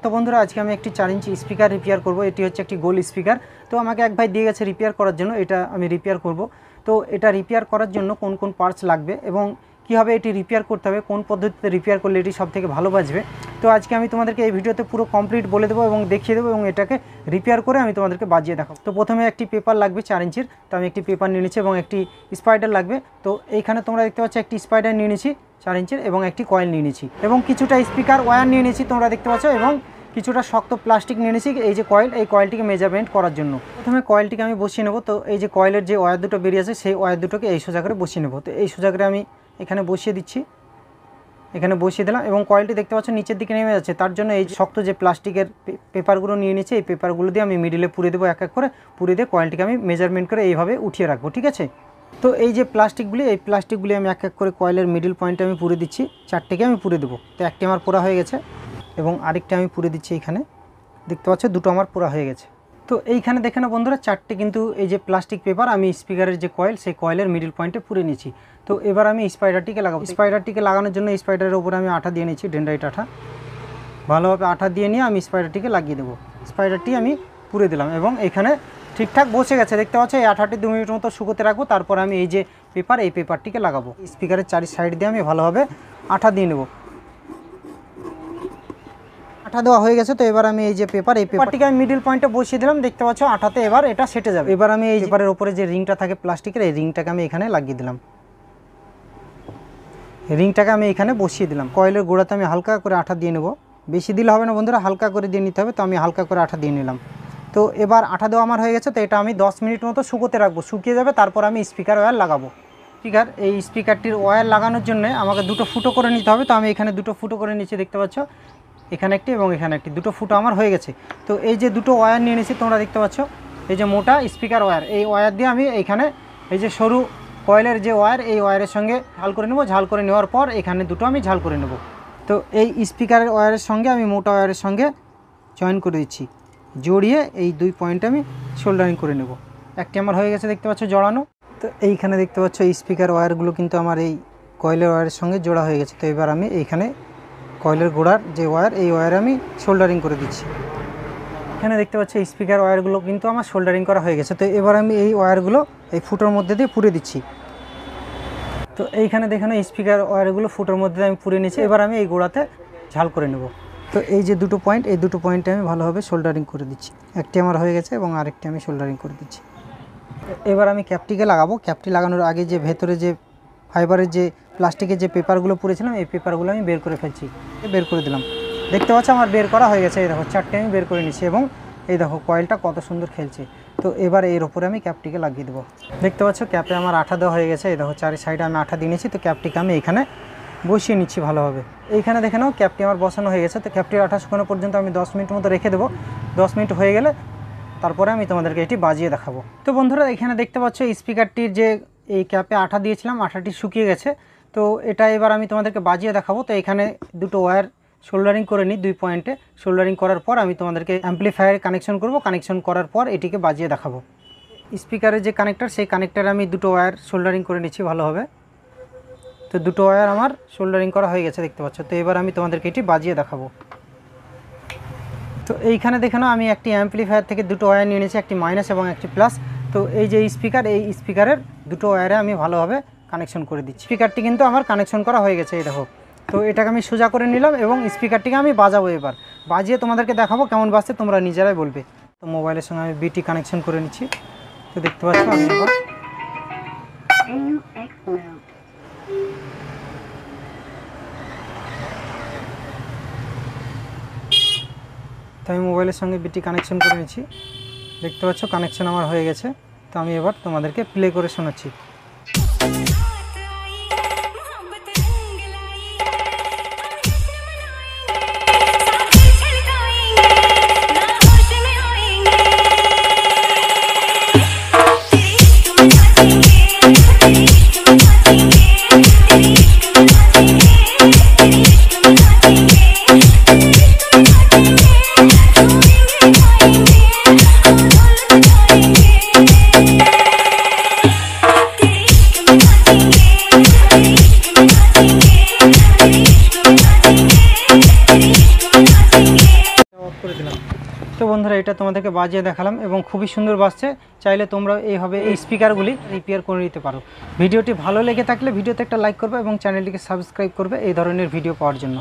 তো বন্ধুরা আজকে আমি একটি 4 ইঞ্চি স্পিকার রিপেয়ার করব। এটি হচ্ছে একটি গোল স্পিকার। তো আমাকে এক ভাই দিয়ে গেছে রিপেয়ার করার জন্য, এটা আমি রিপেয়ার করব। তো এটা রিপেয়ার করার জন্য কোন কোন পার্টস লাগবে এবং কীভাবে এটি রিপেয়ার করতে হবে, কোন পদ্ধতিতে রিপেয়ার করলে এটি সবথেকে ভালো বাজবে, তো আজকে আমি তোমাদেরকে এই ভিডিওতে পুরো কমপ্লিট বলে দেবো এবং দেখিয়ে দেবো এবং এটাকে রিপেয়ার করে আমি তোমাদেরকে বাজিয়ে দেখাবো। তো প্রথমে একটি পেপার লাগবে 4 ইঞ্চির, তো আমি একটি পেপার নিয়ে নিচ্ছি এবং একটি স্পাইডার লাগবে। তো এইখানে তোমরা দেখতে পাচ্ছ একটি স্পাইডার নিয়ে নিয়েছি 4 ইঞ্চির এবং একটি কয়েল নিয়ে নিয়েছি এবং কিছুটা স্পিকার ওয়্যার নিয়ে নিয়েছি তোমরা দেখতে পাচ্ছ এবং কিছুটা শক্ত প্লাস্টিক নিয়ে নিয়েছি এই যে কয়েল, এই কয়েলটিকে মেজারমেন্ট করার জন্য। প্রথমে কয়েলটিকে আমি বসিয়ে নেব। তো এই যে কয়েলের যে ওয়্যার দুটো বেরিয়ে আছে সেই ওয়্যার দুটোকে এই সোজা করে বসিয়ে নেব। তো এই সোজা করে আমি এখানে বসিয়ে দিচ্ছি, এখানে বসিয়ে দিলাম এবং কয়েলটি দেখতে পাচ্ছ নিচের দিকে নেমে যাচ্ছে। তার জন্য এই শক্ত যে প্লাস্টিকের পেপারগুলো নিয়ে নিয়েছি, এই পেপারগুলো দিয়ে আমি মিডিলে পুড়ে দেবো, এক এক করে পুড়ে দিয়ে কয়েলটিকে আমি মেজারমেন্ট করে এইভাবে উঠিয়ে রাখবো, ঠিক আছে। তো এই যে প্লাস্টিকগুলি, এই প্লাস্টিকগুলি আমি এক এক করে কয়েলের মিডিল পয়েন্টে আমি পুড়ে দিচ্ছি, 4টিকে আমি পুড়ে দেবো। তো একটি আমার পোড়া হয়ে গেছে এবং আরেকটি আমি পুড়ে দিচ্ছি, এইখানে দেখতে পাচ্ছ দুটো আমার পোড়া হয়ে গেছে। তো এইখানে দেখে না বন্ধুরা 4টে কিন্তু এই যে প্লাস্টিক পেপার আমি স্পিকারের যে কয়েল সেই কয়েলের মিডিল পয়েন্টে পুড়ে নিয়েছি। তো এবার আমি স্পাইডারটিকে লাগাবো। স্পাইডারটিকে লাগানোর জন্য স্পাইডারের উপরে আমি আঠা দিয়ে নিয়েছি, ডেন্ড্রাইট আঠা। ভালোভাবে আঠা দিয়ে নিয়ে আমি স্পাইডারটিকে লাগিয়ে দেবো। স্পাইডারটি আমি পুড়ে দিলাম এবং এখানে ঠিকঠাক বসে গেছে দেখতে পাচ্ছ। এই আঠাটি 2 মিনিটের মতো শুকোতে রাখবো, তারপর আমি এই যে পেপার, এই পেপারটিকে লাগাবো। স্পিকারের 4 সাইড দিয়ে আমি ভালোভাবে আঠা দিয়ে নেব। আঠা দেওয়া হয়ে গেছে। তো এবার আমি এই যে পেপার, এই পেপারটিকে আমি মিডিল পয়েন্টে বসিয়ে দিলাম, দেখতে পাচ্ছ আঠাতে এবার এটা সেটে যাবে। এবার আমি এই পেপারের উপরে যে রিংটা থাকে প্লাস্টিকের, এই রিংটাকে আমি এখানে লাগিয়ে দিলাম। রিংটাকে আমি এখানে বসিয়ে দিলাম। কয়েলের গোড়াতে আমি হালকা করে আঠা দিয়ে নেব, বেশি দিলে হবে না বন্ধুরা, হালকা করে দিয়ে নিতে হবে। তো আমি হালকা করে আঠা দিয়ে নিলাম। তো এবার আঠা দেওয়া আমার হয়ে গেছে। তো এটা আমি 10 মিনিট মতো শুকোতে রাখবো, শুকিয়ে যাবে, তারপর আমি স্পিকার ওয়্যার লাগাবো। স্পিকার, এই স্পিকারটির ওয়্যার লাগানোর জন্য আমাকে 2টো ফুটো করে নিতে হবে। তো আমি এখানে 2টো ফুটো করে নিচ্ছি, দেখতে পাচ্ছ এখানে একটি এবং এখানে একটি, 2টো ফুটো আমার হয়ে গেছে। তো এই যে 2টো ওয়্যার নিয়ে নিয়েছি তোমরা দেখতে পাচ্ছ, এই যে মোটা স্পিকার ওয়্যার, এই ওয়্যার দিয়ে আমি এইখানে এই যে সরু কয়েলের যে ওয়্যার, এই ওয়্যারের সঙ্গে ঝাল করে নেব। ঝাল করে নেওয়ার পর এখানে 2টো আমি ঝাল করে নেব। তো এই স্পিকারের ওয়্যারের সঙ্গে আমি মোটা ওয়্যারের সঙ্গে জয়েন করে দিচ্ছি, জড়িয়ে এই 2 পয়েন্টে আমি সোল্ডারিং করে নেব। একটি আমার হয়ে গেছে দেখতে পাচ্ছ জড়ানো। তো এইখানে দেখতে পাচ্ছ এই স্পিকার ওয়্যারগুলো কিন্তু আমার এই কয়েলের ওয়্যারের সঙ্গে জোড়া হয়ে গেছে। তো এবার আমি এইখানে কয়েলের গোড়ার যে ওয়্যার, এই ওয়্যারে আমি সোল্ডারিং করে দিচ্ছি। এখানে দেখতে পাচ্ছ স্পিকার ওয়্যারগুলো কিন্তু আমার সোল্ডারিং করা হয়ে গেছে। তো এবার আমি এই ওয়্যারগুলো এই ফুটোর মধ্যে দিয়ে পুড়ে দিচ্ছি। তো এইখানে দেখেন স্পিকার ওয়্যারগুলো ফুটোর মধ্যে আমি পুড়ে নিয়েছি। এবার আমি এই গোড়াতে ঝাল করে নেব। তো এই যে 2টো পয়েন্ট, এই 2টো পয়েন্টে আমি ভালোভাবে সোল্ডারিং করে দিচ্ছি। একটি আমার হয়ে গেছে এবং আরেকটি আমি সোল্ডারিং করে দিচ্ছি। এবার আমি ক্যাপটিকে লাগাবো। ক্যাপটি লাগানোর আগে যে ভেতরে যে ফাইবারের যে প্লাস্টিকের যে পেপারগুলো পুড়েছিলাম, এই পেপারগুলো আমি বের করে ফেলছি, বের করে দিলাম। দেখতে পাচ্ছ আমার বের করা হয়ে গেছে। এই দেখো 4টে আমি বের করে নিচ্ছি এবং এই দেখো কয়েলটা কত সুন্দর খেলছে। তো এবার এর ওপরে আমি ক্যাপটিকে লাগিয়ে দেবো। দেখতে পাচ্ছ ক্যাপে আমার আঠা দেওয়া হয়ে গেছে। এই দেখো 4 সাইডে আমি আঠা দিয়ে নিয়েছি। তো ক্যাপটিকে আমি এইখানে বসিয়ে নিচ্ছি ভালোভাবে। এইখানে দেখে নাও ক্যাপটি আমার বসানো হয়ে গেছে। তো ক্যাপটির আঠা শুকানো পর্যন্ত আমি 10 মিনিট মতো রেখে দেবো। 10 মিনিট হয়ে গেলে তারপরে আমি তোমাদেরকে এটি বাজিয়ে দেখাবো। তো বন্ধুরা এখানে দেখতে পাচ্ছ স্পিকারটির যে এই ক্যাপে আঠা দিয়েছিলাম, আঠাটি শুকিয়ে গেছে। তো এটা এবার আমি তোমাদেরকে বাজিয়ে দেখাবো। তো এখানে 2টো ওয়্যার সোল্ডারিং করে নিই 2 পয়েন্টে। সোল্ডারিং করার পর আমি তোমাদেরকে অ্যাম্পলিফায়ারে কানেকশন করব। কানেকশন করার পর এটিকে বাজিয়ে দেখাবো। স্পিকারের যে কানেক্টর, সেই কানেক্টারে আমি 2টো ওয়্যার সোল্ডারিং করে নিচ্ছি ভালোভাবে। তো 2টো ওয়্যার আমার সোল্ডারিং করা হয়ে গেছে দেখতে পাচ্ছ। তো এবার আমি তোমাদেরকে এটি বাজিয়ে দেখাবো। তো এইখানে দেখে নাও আমি একটি অ্যাম্পলিফায়ার থেকে 2টো ওয়্যার নিয়ে নিয়েছি, একটি মাইনাস এবং একটি প্লাস। তো এই যে স্পিকার, এই স্পিকারের 2টো ওয়্যারে আমি ভালোভাবে কানেকশন করে দিচ্ছি। স্পিকারটি কিন্তু আমার কানেকশন করা হয়ে গেছে, এই দেখো। তো এটাকে আমি সোজা করে নিলাম এবং স্পিকারটিকে আমি বাজাবো। এবার বাজিয়ে তোমাদেরকে দেখাবো কেমন বাজছে, তোমরা নিজেরাই বলবে। তো মোবাইলের সঙ্গে আমি বিটি কানেকশন করে নিচ্ছি। তো দেখতে পাচ্ছ আমি এবার তো আমি মোবাইলের সঙ্গে বিটি কানেকশন করে নিচ্ছি। দেখতে পাচ্ছ কানেকশন আমার হয়ে গেছে। তো আমি এবার তোমাদেরকে প্লে করে শোনাচ্ছি। তো বন্ধুরা এটা তোমাদেরকে বাজিয়ে দেখালাম এবং খুবই সুন্দর বাজছে। চাইলে তোমরা এইভাবে এই স্পিকারগুলি রিপেয়ার করে নিতে পারো। ভিডিওটি ভালো লেগে থাকলে ভিডিওতে একটা লাইক করবে এবং চ্যানেলটিকে সাবস্ক্রাইব করবে এই ধরনের ভিডিও পাওয়ার জন্য।